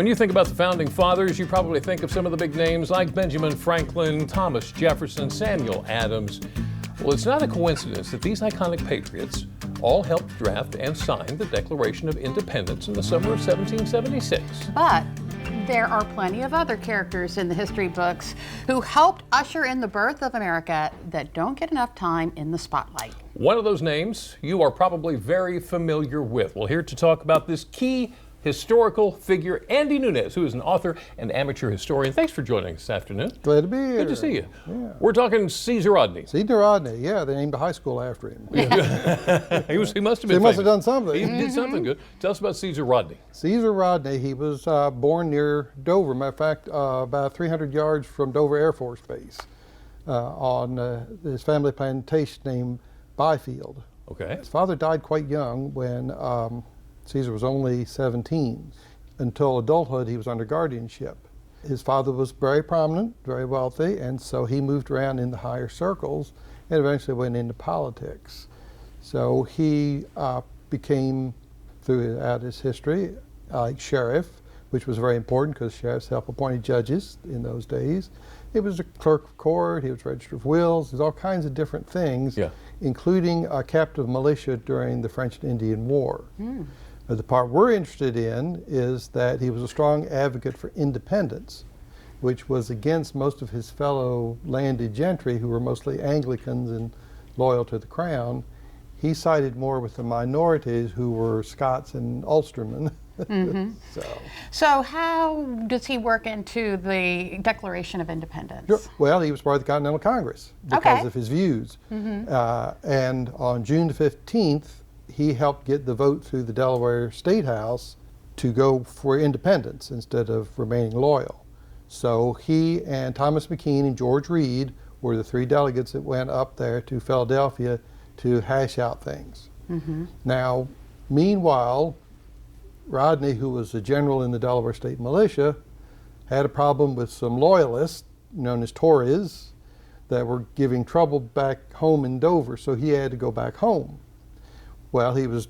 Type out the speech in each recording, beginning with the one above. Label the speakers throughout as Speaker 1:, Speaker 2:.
Speaker 1: When you think about the founding fathers, you probably think of some of the big names like Benjamin Franklin, Thomas Jefferson, Samuel Adams. Well, it's not a coincidence that these iconic patriots all helped draft and sign the Declaration of Independence in the summer of 1776.
Speaker 2: But there are plenty of other characters in the history books who helped usher in the birth of America that don't get enough time in the spotlight.
Speaker 1: One of those names you are probably very familiar with. Well, here to talk about this key historical figure, Andy Nunez, who is an author and amateur historian. Thanks for joining us this afternoon.
Speaker 3: Glad to be here.
Speaker 1: Good to see you.
Speaker 3: Yeah.
Speaker 1: We're talking Caesar Rodney.
Speaker 3: Caesar Rodney, yeah, they named a high school after him.
Speaker 1: He must have been
Speaker 3: He must have done something.
Speaker 1: He did something good. Tell us about Caesar Rodney.
Speaker 3: Caesar Rodney, he was born near Dover. Matter of fact, about 300 yards from Dover Air Force Base on his family plantation named Byfield.
Speaker 1: Okay.
Speaker 3: His father died quite young when Caesar was only 17. Until adulthood, he was under guardianship. His father was very prominent, very wealthy, and so he moved around in the higher circles and eventually went into politics. So he became, throughout his history, like sheriff, which was very important because sheriffs helped appointed judges in those days. He was a clerk of court, he was register of wills, there's all kinds of different things, including a captive militia during the French and Indian War. The part we're interested in is that he was a strong advocate for independence, which was against most of his fellow landed gentry who were mostly Anglicans and loyal to the crown. He sided more with the minorities who were Scots and Ulstermen.
Speaker 2: So how does he work into the Declaration of Independence?
Speaker 3: Sure. Well, he was part of the Continental Congress because of his views. And on June the 15th, he helped get the vote through the Delaware State House to go for independence instead of remaining loyal. So he and Thomas McKean and George Reed were the three delegates that went up there to Philadelphia to hash out things. Now, meanwhile, Rodney, who was a general in the Delaware State Militia, had a problem with some loyalists, known as Tories, that were giving trouble back home in Dover, so he had to go back home. Well, he was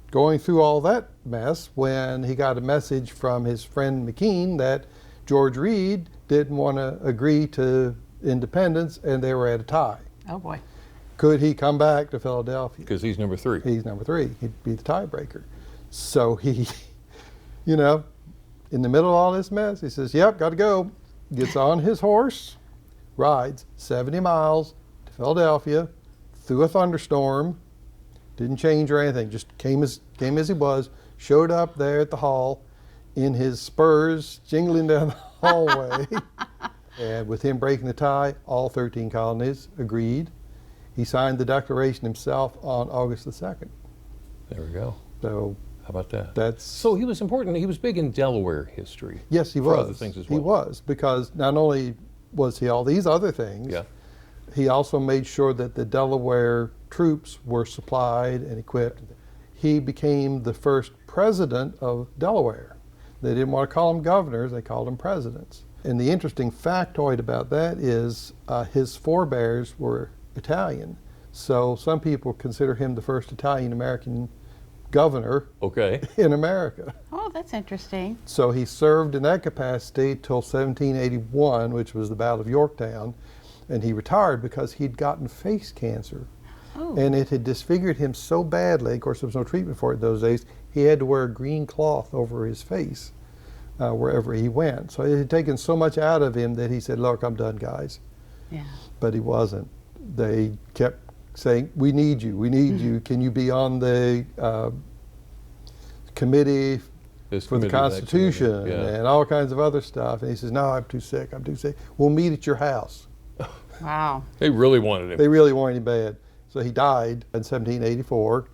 Speaker 3: going through all that mess when he got a message from his friend McKean that George Reed didn't want to agree to independence and they were at a tie.
Speaker 2: Oh boy.
Speaker 3: Could he come back to Philadelphia?
Speaker 1: Because he's number 3.
Speaker 3: He's number 3. He'd be the tiebreaker. So he, you know, in the middle of all this mess, he says, yep, got to go. Gets on his horse, rides 70 miles to Philadelphia through a thunderstorm. Didn't change or anything, just came as he was, showed up there at the hall in his spurs, jingling down the hallway. And with him breaking the tie, all 13 colonies agreed. He signed the Declaration himself on August the 2nd.
Speaker 1: There we go.
Speaker 3: So
Speaker 1: how about that?
Speaker 3: That's
Speaker 1: so he was important. He was big in Delaware history.
Speaker 3: Yes, he was.
Speaker 1: For other things as well.
Speaker 3: He was, because not only was he all these other things, he also made sure that the Delaware troops were supplied and equipped. He became the first president of Delaware. They didn't want to call them governors, they called them presidents. And the interesting factoid about that is his forebears were Italian. So some people consider him the first Italian-American governor in America.
Speaker 2: Oh, that's interesting.
Speaker 3: So he served in that capacity till 1781, which was the Battle of Yorktown, and he retired because he'd gotten face cancer. And it had disfigured him so badly, of course there was no treatment for it those days, he had to wear a green cloth over his face wherever he went. So it had taken so much out of him that he said, look, I'm done, guys. But he wasn't. They kept saying, we need you, you. Can you be on the committee for the Constitution and all kinds of other stuff? And he says, no, I'm too sick. We'll meet at your house.
Speaker 2: Wow.
Speaker 1: They really wanted him.
Speaker 3: They really wanted him bad. So he died in 1784,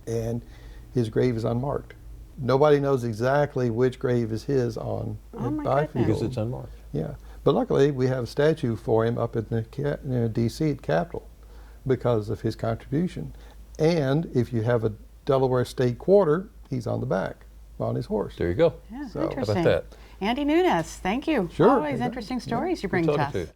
Speaker 3: and his grave is unmarked. Nobody knows exactly which grave is his on Byfield.
Speaker 1: Because it's unmarked.
Speaker 3: Yeah. But luckily, we have a statue for him up in the D.C. at Capitol because of his contribution. And if you have a Delaware State quarter, he's on the back on his horse.
Speaker 1: There you go.
Speaker 2: Yeah,
Speaker 3: So,
Speaker 2: interesting.
Speaker 1: How about that?
Speaker 2: Andy Nunez, thank you.
Speaker 3: Sure.
Speaker 2: Always interesting stories you bring to us.